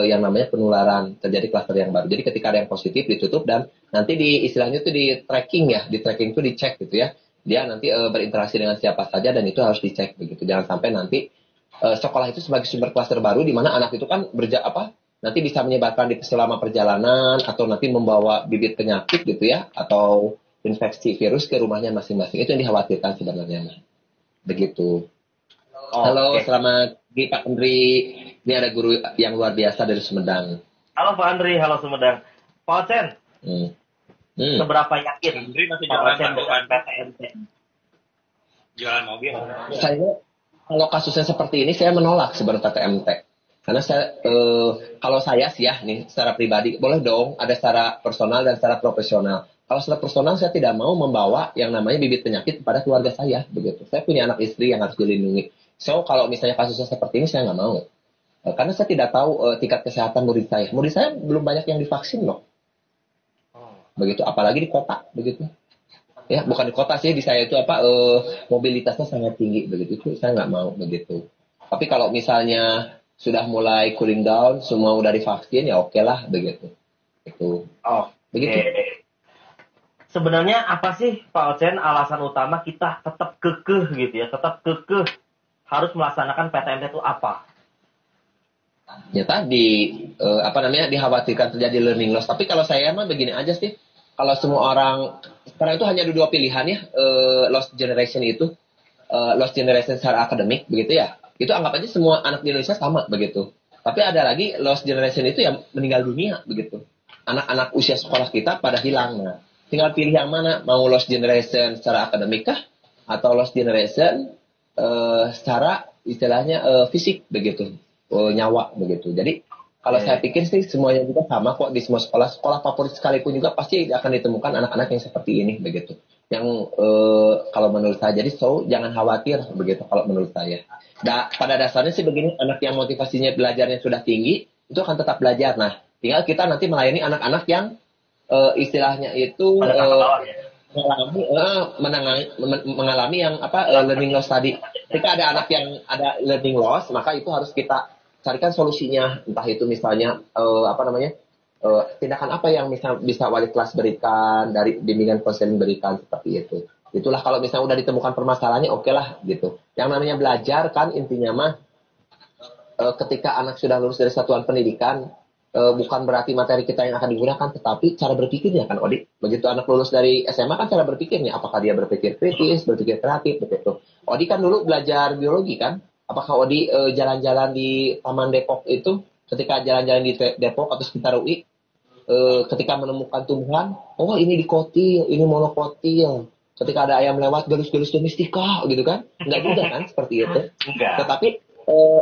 yang namanya penularan, terjadi klaster yang baru. Jadi ketika ada yang positif ditutup dan nanti istilahnya itu di tracking ya, di tracking itu dicek gitu ya. Dia nanti berinteraksi dengan siapa saja dan itu harus dicek begitu. Jangan sampai nanti sekolah itu sebagai sumber klaster baru di mana anak itu kan nanti bisa menyebarkan selama perjalanan atau nanti membawa bibit penyakit gitu ya atau infeksi virus ke rumahnya masing-masing. Itu yang dikhawatirkan sebenarnya. Begitu. Halo, selamat pagi Pak Andri. Ini ada guru yang luar biasa dari Sumedang. Halo Pak Andri, halo Sumedang. Pak Ocen, seberapa yakin Andri masih Pak Ocen dengan PTMT? Jualan mobil. Saya kalau kasusnya seperti ini saya menolak sebenarnya PTMT. Karena kalau saya sih ya nih secara pribadi boleh dong ada secara personal dan secara profesional. Kalau secara personal saya tidak mau membawa yang namanya bibit penyakit kepada keluarga saya begitu. Saya punya anak istri yang harus dilindungi. So kalau misalnya kasusnya seperti ini saya nggak mau. Karena saya tidak tahu tingkat kesehatan murid saya. Murid saya belum banyak yang divaksin loh. Begitu apalagi di kota begitu. Ya bukan di kota sih di saya itu mobilitasnya sangat tinggi begitu. Itu saya nggak mau begitu. Tapi kalau misalnya sudah mulai cooling down, semua udah divaksin ya oke lah begitu. Itu. Begitu. Sebenarnya apa sih Pak Ocen alasan utama kita tetap kekeh gitu ya, tetap kekeh harus melaksanakan PTMT itu apa? Ya tadi dikhawatirkan terjadi learning loss. Tapi kalau saya mah begini aja sih. Kalau semua orang sekarang itu hanya ada dua pilihan ya, lost generation itu, lost generation secara akademik begitu ya. Itu anggap aja semua anak di Indonesia sama begitu. Tapi ada lagi lost generation itu yang meninggal dunia begitu. Anak-anak usia sekolah kita pada hilang. Nah, tinggal pilih yang mana, mau lost generation secara akademik kah atau lost generation secara istilahnya fisik begitu, nyawa begitu. Jadi kalau saya pikir sih semuanya juga sama kok di semua sekolah favorit sekalipun juga pasti akan ditemukan anak-anak yang seperti ini begitu. Yang kalau menurut saya jadi jangan khawatir begitu kalau menurut saya. Pada dasarnya sih begini, anak yang motivasinya belajarnya sudah tinggi itu akan tetap belajar. Nah, tinggal kita nanti melayani anak-anak yang istilahnya itu mengalami yang learning loss tadi. Ketika ada anak yang ada learning loss, maka itu harus kita carikan solusinya. Entah itu misalnya tindakan apa yang bisa wali kelas berikan, dari bimbingan konseling berikan seperti itu. Itulah kalau misalnya udah ditemukan permasalahannya, oke lah gitu. Yang namanya belajar kan intinya mah ketika anak sudah lulus dari satuan pendidikan, bukan berarti materi kita yang akan digunakan, tetapi cara berpikirnya kan, Odi. Begitu anak lulus dari SMA kan cara berpikirnya, apakah dia berpikir kritis, berpikir kreatif, begitu. Odi kan dulu belajar biologi kan, apakah Odi jalan-jalan di Taman Depok itu, ketika jalan-jalan di Depok atau sekitar UI, ketika menemukan tumbuhan, oh ini dikotil, ini monokotil. Ketika ada ayam lewat, galus-galus domestika, gitu kan? Enggak juga kan, seperti itu. Enggak. Tetapi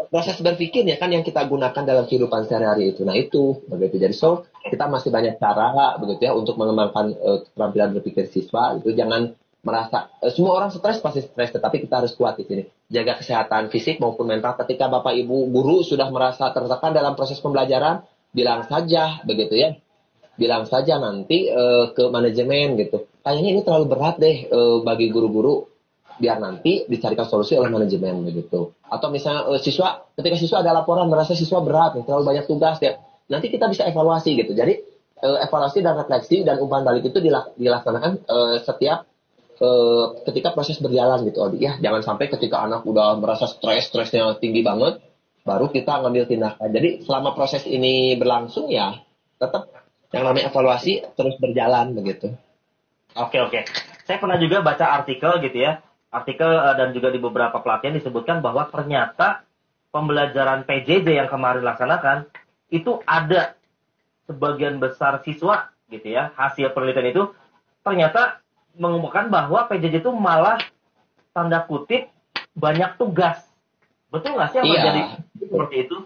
proses berpikirnya kan yang kita gunakan dalam kehidupan sehari-hari itu. Nah itu, begitu. Jadi kita masih banyak cara, begitu ya, untuk mengembangkan keterampilan berpikir siswa. Itu jangan merasa, semua orang stres pasti stres, tetapi kita harus kuat di sini. Jaga kesehatan fisik maupun mental. Ketika Bapak Ibu guru sudah merasa tertekan dalam proses pembelajaran, bilang saja, begitu ya. Bilang saja nanti ke manajemen gitu. Kayaknya ini terlalu berat deh bagi guru-guru, biar nanti dicarikan solusi oleh manajemen begitu. Atau misalnya ketika siswa ada laporan merasa siswa berat, terlalu banyak tugas ya, nanti kita bisa evaluasi gitu. Jadi evaluasi dan refleksi dan umpan balik itu dilaksanakan setiap ketika proses berjalan gitu. Ya jangan sampai ketika anak udah merasa stresnya tinggi banget, baru kita ngambil tindakan. Jadi selama proses ini berlangsung ya tetap yang namanya evaluasi terus berjalan begitu. Oke. Saya pernah juga baca artikel gitu ya. Artikel dan juga di beberapa pelatihan disebutkan bahwa ternyata pembelajaran PJJ yang kemarin dilaksanakan itu ada sebagian besar siswa gitu ya, hasil penelitian itu ternyata mengemukakan bahwa PJJ itu malah tanda kutip banyak tugas. Betul nggak sih apa jadi seperti itu?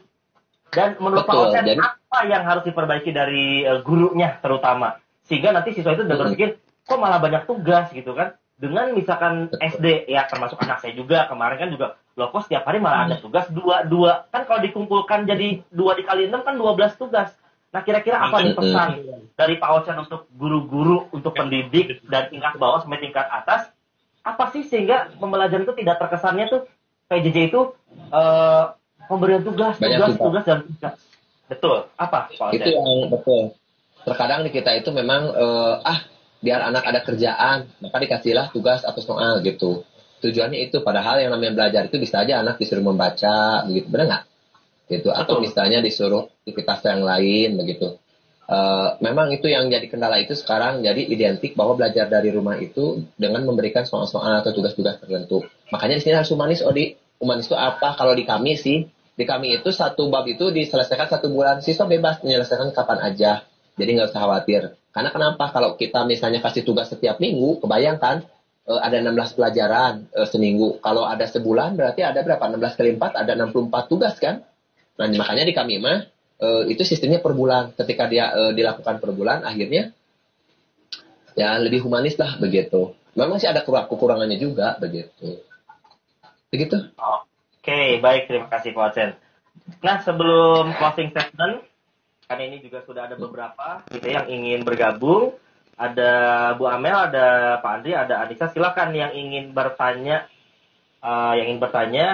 Dan menurut Pak Osen, apa yang harus diperbaiki dari gurunya terutama? Sehingga nanti siswa itu udah berpikir, kok malah banyak tugas gitu kan? Dengan misalkan SD, ya termasuk anak saya juga, kemarin kan juga, loh kok setiap hari malah ada tugas, dua. Kan kalau dikumpulkan jadi 2 dikali 6 kan 12 tugas. Nah kira-kira apa nih pesan dari Pak Osen untuk guru-guru, untuk pendidik, dan tingkat bawah sampai tingkat atas? Apa sih sehingga pembelajaran itu tidak terkesannya tuh PJJ itu pemberian tugas. Betul. Apa? Itu yang betul. Terkadang di kita itu memang biar anak ada kerjaan, maka dikasihlah tugas atau soal gitu. Tujuannya itu, padahal yang namanya belajar itu bisa aja anak disuruh membaca, begitu, benar nggak? Gitu. Atau misalnya disuruh aktivitas yang lain, begitu. Memang itu yang jadi kendala itu sekarang, jadi identik bahwa belajar dari rumah itu dengan memberikan soal-soal atau tugas-tugas tertentu. Makanya di sini harus humanis, Odi. Humanis itu apa? Kalau di kami sih, di kami itu satu bab itu diselesaikan 1 bulan. Siswa bebas menyelesaikan kapan aja. Jadi nggak usah khawatir. Karena kenapa? Kalau kita misalnya kasih tugas setiap minggu, kebayangkan ada 16 pelajaran seminggu. Kalau ada sebulan berarti ada berapa? 16 kali 4 ada 64 tugas kan? Nah makanya di kami mah itu sistemnya per bulan. Ketika dia dilakukan per bulan, akhirnya ya lebih humanis lah begitu. Memang sih ada kekurangannya juga begitu. Begitu. Oke, baik, terima kasih Pak Osen. Nah, sebelum closing statement, kan ini juga sudah ada beberapa gitu yang ingin bergabung. Ada Bu Amel, ada Pak Andri, ada Anissa. Silakan yang ingin bertanya,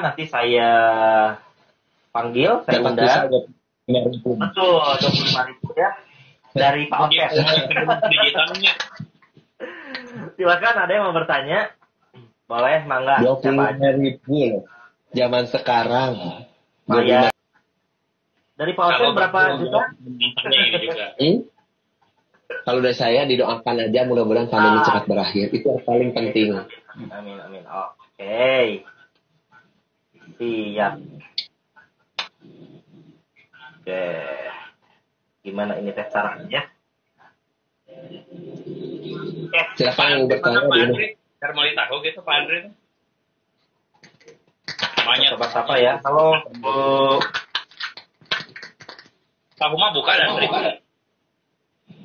nanti saya panggil, saya undang. Betul, 25.000 ya dari Pak Osen. Silakan, ada yang mau bertanya? Boleh, mangga. 25.000 zaman sekarang. Ya. Dari Pak Osen berapa juta? Kalau dari saya didoakan aja mudah-mudahan pandemi cepat berakhir. Itu yang paling penting. Amin. Oke. Siap. Oke. Gimana ini tes caranya? Silakan yang bertanya dulu. Mau tahu gitu Pak Andri? Sobat apa ya? Halo. Tahu mah bukan Andri.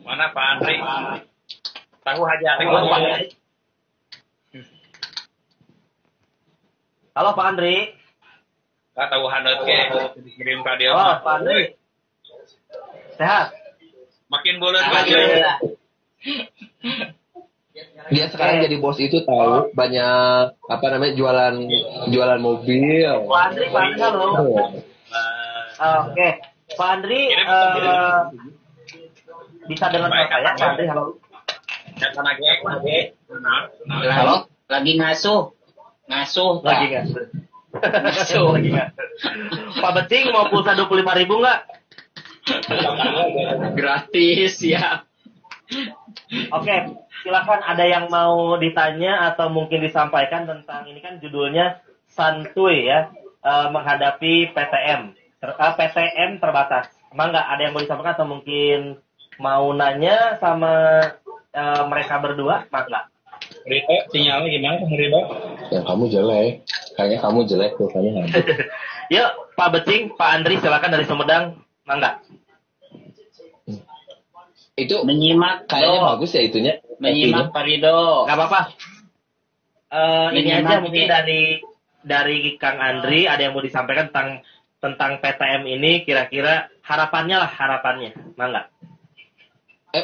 Mana Pak Andri? Tahu aja. Halo Pak Andri. Tahu hanut ke dikirim ke dia. Oh Pak Andri. Sehat. Makin bulan Dia sekarang jadi bos itu tahu banyak jualan mobil. Pak Andri halo. Oke. Pak Andri bisa dengar saya? Pak Andri halo. Halo, lagi ngasuh. Lagi ngasuh. Pak Beting mau pulsa 25.000 nggak? Gratis ya. Oke, silakan ada yang mau ditanya atau mungkin disampaikan tentang ini kan judulnya santuy ya, menghadapi PTM terbatas. Emang nggak ada yang mau disampaikan atau mungkin mau nanya sama mereka berdua? Nggak? Rito, sinyalnya gimana Rito? Ya kamu jelek. Kayaknya kamu jelek tuh kayaknya. Yuk, Pak Beting, Pak Andri silakan dari Sumedang. Mangga. Itu menyimak kayaknya bagus ya itunya. Menyimak Pak Rido. Gak apa-apa. Ini aja mungkin dari Kang Andri ada yang mau disampaikan tentang PTM ini, kira-kira harapannya. Mangga.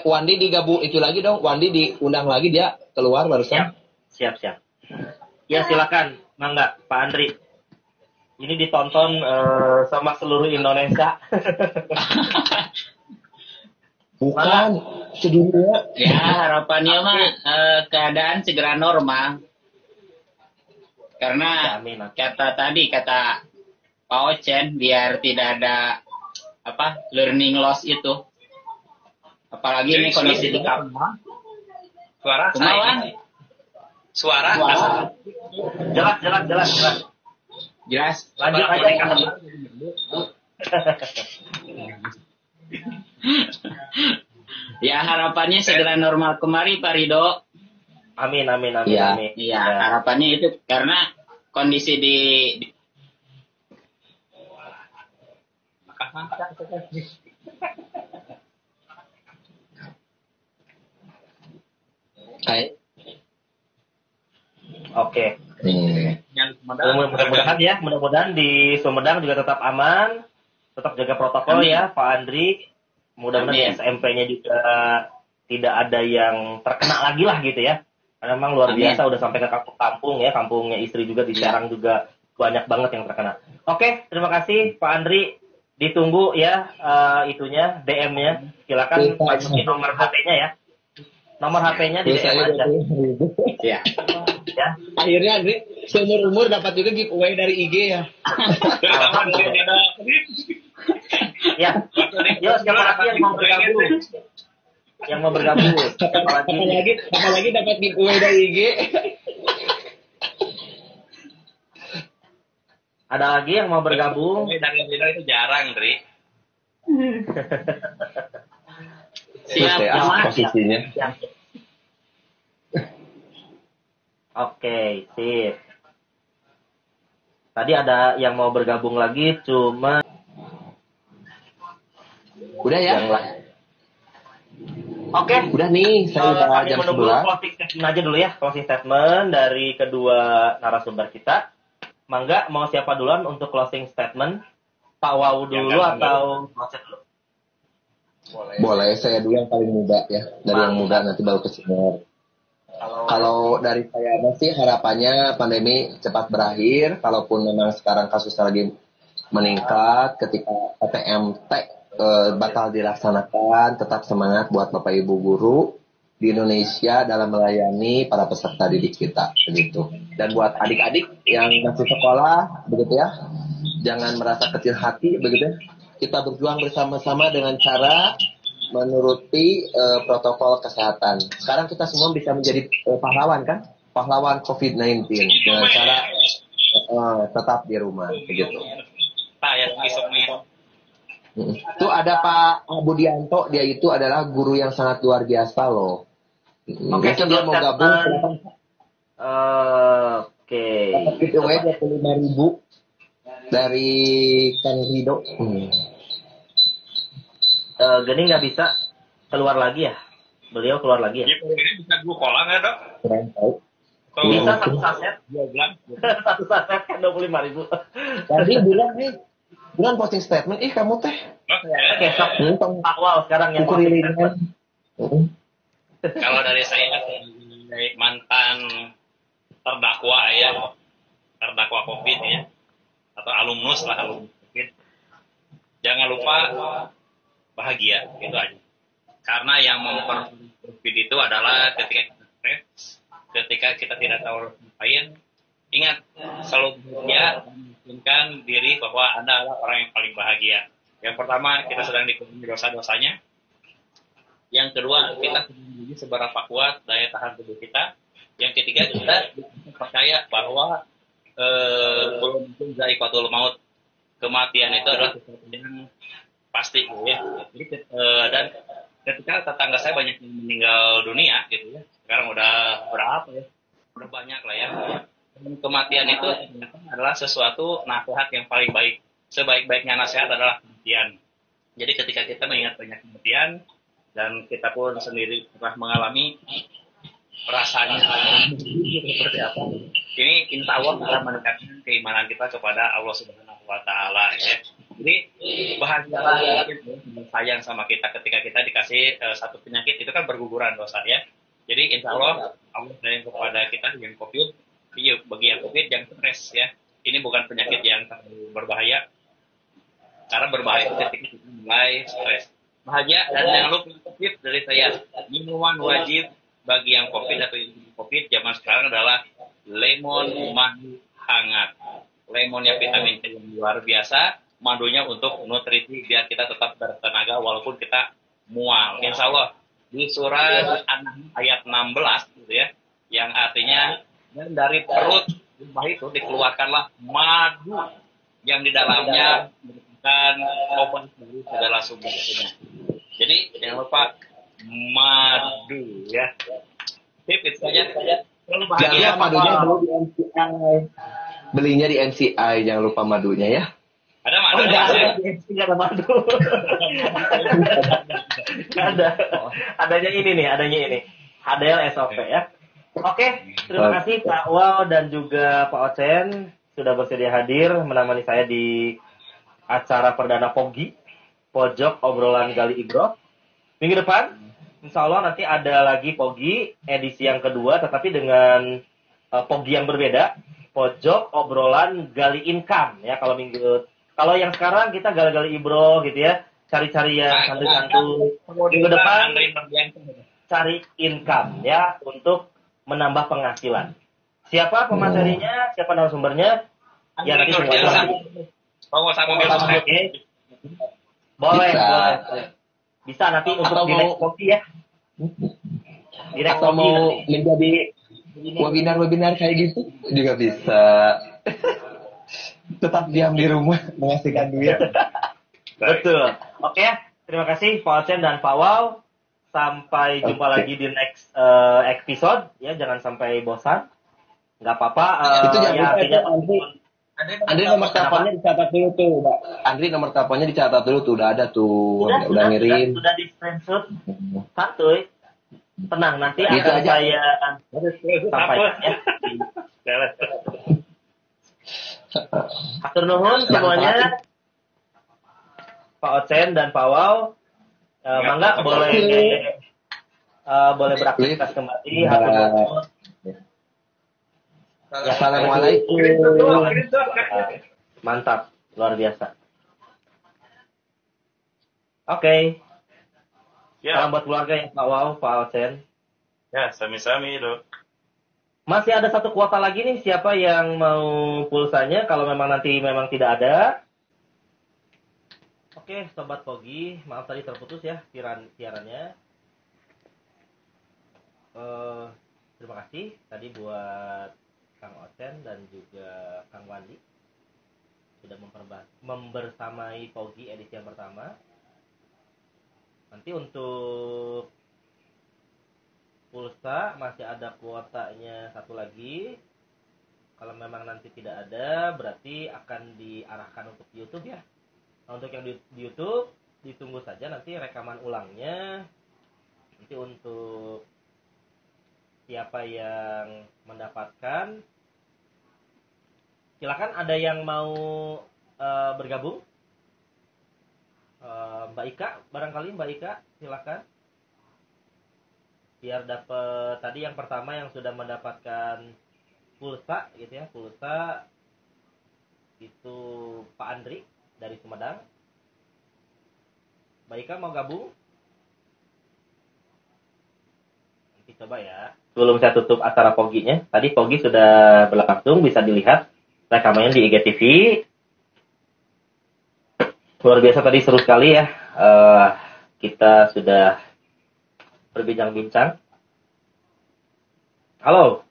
Wandi digabung itu lagi dong. Wandi diundang lagi, dia keluar barusan. Siap. Ya silakan, mangga Pak Andri. Ini ditonton sama seluruh Indonesia. Bukan, sedunia. Ya harapannya mah keadaan segera normal. Karena kata Pak Ocen biar tidak ada learning loss itu. Apalagi ini kondisi di kampung. Suara. Jelas. Lanjut aja. Ya harapannya segera normal kembali Pak Rido. Amin. Iya. Amin. Iya, harapannya itu karena kondisi di Kayak Oke. Yang Sumedang, Mudah-mudahan di Sumedang juga tetap aman, tetap jaga protokol Amin. ya, Pak Andri. Mudah-mudahan di Amin. SMP-nya juga tidak ada yang terkena lagi lah gitu ya. Karena memang luar Amin. biasa udah sampai ke kampung-kampung ya, kampungnya istri juga di Iya. Serang juga banyak banget yang terkena. Oke, terima kasih Pak Andri. Ditunggu ya itunya DM-nya. Silakan Bisa. masukin nomor HP-nya ya. Nomor HP-nya di DM Biasanya aja 20.000. ya. ya. Akhirnya Andri seumur umur dapat juga giveaway dari IG ya. terutama dari ada Ya. Yuk, siapa lagi yang mau bergabung? Yang mau bergabung? Siapa lagi? Apalagi dapat giveaway dari IG. Ada lagi yang mau bergabung? dari itu jarang, Dri. Siap, Terus ya, Mas. posisinya. Siap. Oke, sip. Tadi ada yang mau bergabung lagi, cuma Udah ya? yang lain. Oke, Udah nih, saya udah kami jam menunggu 11. closing statement aja dulu ya, closing statement dari kedua narasumber kita. Mangga, mau siapa duluan untuk closing statement? Pak Wawu dulu atau Macet dulu? Boleh, saya dulu yang paling muda ya. Dari yang muda nanti baru ke senior. Kalau dari saya sih harapannya pandemi cepat berakhir. Kalaupun memang sekarang kasusnya lagi meningkat, ketika PTMT bakal dilaksanakan, tetap semangat buat Bapak Ibu guru di Indonesia dalam melayani para peserta didik kita, begitu. Dan buat adik-adik yang masih sekolah, begitu ya, jangan merasa kecil hati, begitu ya. Kita berjuang bersama-sama dengan cara menuruti protokol kesehatan. Sekarang kita semua bisa menjadi pahlawan kan? Pahlawan COVID-19 dengan cara tetap di rumah, begitu. Ya, besoknya. Itu ada Pak Budianto, dia itu adalah guru yang sangat luar biasa loh. Oke, Biasanya dia mau gabung, silakan. Oke. Itu WA 25.000 dari Kang Rido. Geni nggak bisa keluar lagi ya? Beliau keluar lagi ya? Ya, ini bisa gue kolang ya, Dok? Kurang tahu. Bisa satu saset? 12. Satu saset kan 25.000. Tadi bulan posting statement, kamu teh. Oke, sok Pak Wow sekarang yang Ukur lilinnya. Kalau dari saya, dari mantan terdakwa COVID ya, atau alumnus COVID, jangan lupa bahagia, itu aja. Karena yang memperoleh COVID itu adalah ketika kita stres, ketika kita tidak tahu ngapain, ingat selalu bahagia, meyakinkan diri bahwa Anda adalah orang yang paling bahagia. Yang pertama, kita sedang dipenuhi dosa-dosanya. Yang kedua, kita sedang menguji seberapa kuat daya tahan tubuh kita. Yang ketiga, kita percaya bahwa belum zaikatul maut, kematian itu adalah sesuatu yang pasti, ya. Jadi, dan ketika tetangga saya banyak yang meninggal dunia, gitu ya. Sekarang udah berapa ya? Udah banyak lah ya. Dan kematian itu adalah sesuatu nasihat yang paling baik. Sebaik-baiknya nasihat adalah kematian. Jadi ketika kita mengingat banyak kematian, dan kita pun sendiri pernah mengalami rasanya seperti apa, ini insya Allah akan meningkatkan keimanan kita kepada Allah Subhanahu Wa Taala ya. Jadi bahagialah, sayang sama kita ketika kita dikasih satu penyakit, itu kan berguguran dosa ya. Jadi insya Allah sayang kepada kita dengan COVID. Bagi yang COVID jangan stres ya. Ini bukan penyakit yang terlalu berbahaya, karena berbahaya ketika kita mulai stres. Bahagia, dan jangan lupa COVID dari saya, minuman wajib bagi yang COVID atau yang COVID zaman sekarang adalah lemon madu hangat. Lemonnya vitamin C yang luar biasa, madunya untuk nutrisi biar kita tetap bertenaga walaupun kita mual. Insya Allah di surat An-Nahl ayat 16 gitu ya, yang artinya dan dari perut bayi itu dikeluarkanlah madu yang di dalamnya merupakan obat dari segala sumbernya. Jadi jangan lupa madu ya. Tip itu saja. Selalu Jangan bahagia. lupa madunya beli di MCI. Belinya di MCI, jangan lupa madunya ya. Ada madu Oh, nggak sih? nggak ada madu. Nggak ada. Adanya ini. HDL SOP ya. Oke, terima kasih Pak Wow dan juga Pak Ocen sudah bersedia hadir menemani saya di acara perdana POGI, Pojok Obrolan Gali Ibro. Minggu depan, insya Allah nanti ada lagi POGI edisi yang kedua, tetapi dengan POGI yang berbeda, Pojok Obrolan Gali Income ya. Kalau yang sekarang kita gali-gali Ibro gitu ya, cari-cari yang santu-santu. Minggu depan cari income ya untuk menambah penghasilan. Siapa pematerinya, siapa narasumbernya? Ya nanti semuanya. Oke. Boleh. Bisa nanti untuk di next kopi ya. Di next Atau kopi mau nanti. menjadi webinar kayak gitu juga bisa. Tetap diam di rumah menghasilkan duit. Betul. Oke ya. Terima kasih Pak Ocen dan Pak Wow. Sampai jumpa lagi di next episode ya, jangan sampai bosan. Nggak apa-apa. Itu jangan lupa artinya Andri nomor teleponnya dicatat dulu tuh, Mbak. Andri nomor teleponnya dicatat dulu tuh, udah ada tuh. Udah ngirim. Sudah di screenshot. Santuy. Tenang, nanti Gitu akan aja. saya sampaikan ya. Hatur nuhun semuanya. Pak Ocen dan Pak Wow. Mangga boleh beraktivitas kembali. Hatur nuhun. Assalamualaikum. Mantap, luar biasa. Oke. Ya, Salam buat keluarga yang Pak Wow, Pak Ocen. ya, sami-sami dok. Masih ada satu kuota lagi nih, siapa yang mau pulsanya kalau memang nanti memang tidak ada. Oke, Sobat Pogi, maaf tadi terputus ya siarannya. Terima kasih tadi buat Kang Ocen dan juga Kang Wandi sudah membersamai Pogi edisi yang pertama. Nanti untuk pulsa masih ada kuotanya satu lagi. Kalau memang nanti tidak ada, berarti akan diarahkan untuk YouTube ya. Nah, untuk yang di YouTube ditunggu saja nanti rekaman ulangnya. Nanti untuk siapa yang mendapatkan, silakan ada yang mau bergabung. Mbak Ika, barangkali Mbak Ika, silakan. Biar dapat tadi yang pertama yang sudah mendapatkan pulsa gitu ya, pulsa itu Pak Andri dari Sumedang. Mbak Ika mau gabung? Nanti coba ya. Sebelum saya tutup acara Poginya, tadi Pogi sudah berlangsung, bisa dilihat rekamannya di IGTV. Luar biasa tadi, seru sekali ya. Kita sudah berbincang-bincang. Halo.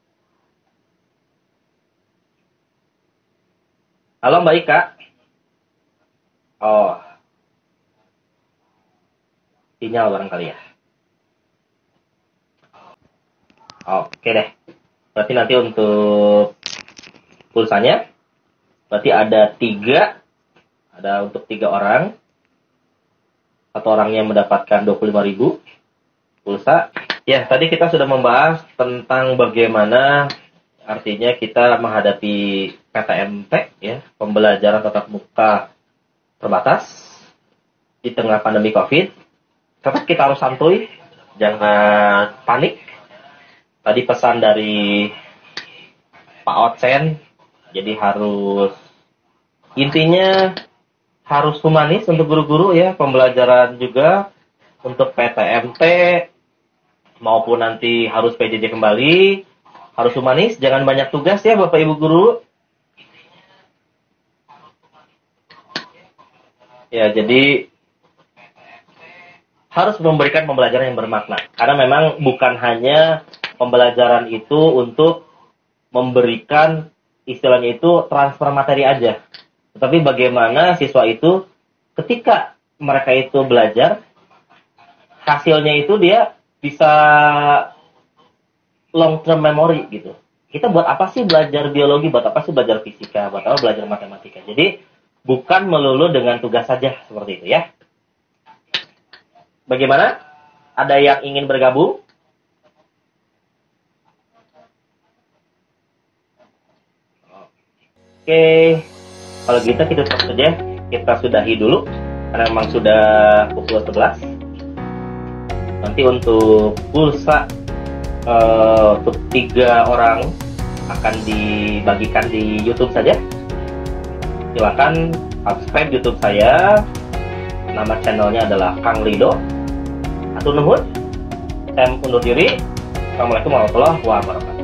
Halo Mbak Ika. Oh. Sinyal barangkali ya. Oke deh. Berarti nanti untuk pulsanya, berarti ada 3. Ada untuk 3 orang. Satu orangnya mendapatkan 25.000 pulsa. Ya, tadi kita sudah membahas tentang bagaimana artinya kita menghadapi PTMT ya, pembelajaran tatap muka terbatas di tengah pandemi Covid. Tetap kita harus santuy, jangan panik. Tadi pesan dari Pak Ocen, jadi intinya harus humanis untuk guru-guru ya, pembelajaran juga untuk PTMT maupun nanti harus PJJ kembali, harus humanis, jangan banyak tugas ya Bapak Ibu guru. Ya, jadi harus memberikan pembelajaran yang bermakna. Karena memang bukan hanya pembelajaran itu untuk memberikan istilahnya itu transfer materi aja. Tetapi bagaimana siswa itu ketika mereka itu belajar hasilnya itu dia bisa long term memory gitu. Kita buat apa sih belajar biologi, buat apa sih belajar fisika, buat apa belajar matematika. Jadi bukan melulu dengan tugas saja seperti itu ya. Bagaimana? Ada yang ingin bergabung? Oke, kalau gitu kita tutup saja. Kita sudahi dulu karena memang sudah pukul 11. Nanti untuk pulsa untuk 3 orang akan dibagikan di YouTube saja. Silakan subscribe YouTube saya. Nama channelnya adalah Kang Lido. Atur nuhun. Saya undur diri. Assalamualaikum warahmatullahi wabarakatuh.